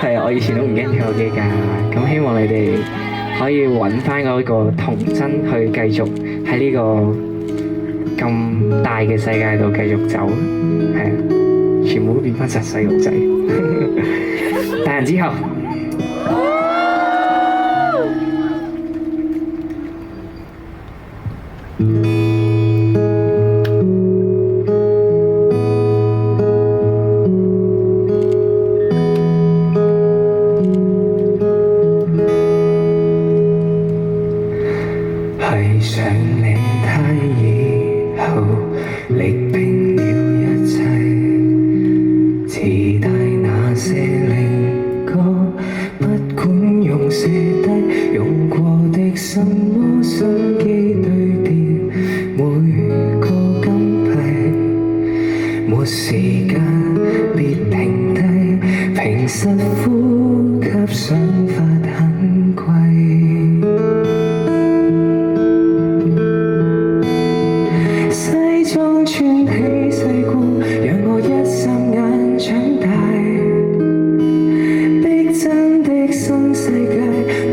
係啊，我以前都唔驚跳樓機㗎。咁希望你哋可以揾翻嗰個童真去繼續喺呢個咁大嘅世界度繼續走，係啊，全部都變翻實細路仔。大人之後。繫上領呔以後，歷拼了一切，自帶那些靈歌，不管用寫低用過的什麼相機對調，每個金幣，沒時間別停低，平實呼吸想法很貴。裝穿起世故，讓我一霎眼長大。逼真的新世界，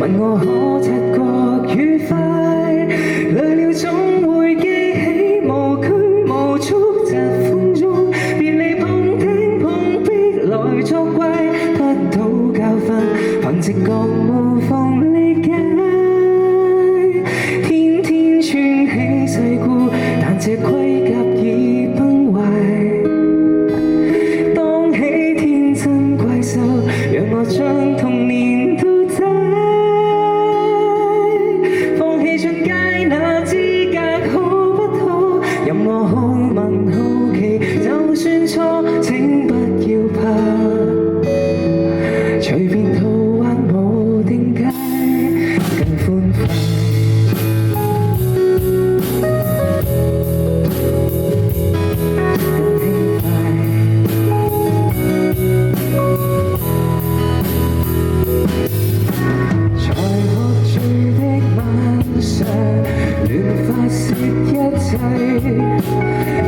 問我可察覺愉快。累了總會記起無拘無束疾風中，別離碰聽碰壁來作怪，得到教訓，憑直覺無縫理解。天天穿起世故，但這盔甲已崩壞，當起天真怪獸，讓我將童年都摘，放棄進階那資格可不可？任我好問好奇，就算錯，請不要怕，隨便途還無定界，更寬闊。亂發泄一切，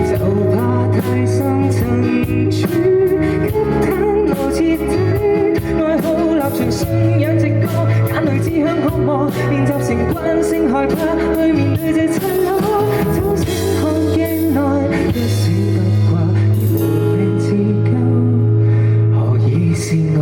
就怕太深沉處，給攤路徹底。愛好立場信仰直覺，眼淚只向渴望，練習成慣性害怕，去面對這赤裸。就算看鏡內一死不掛，而無命自救，何以是我？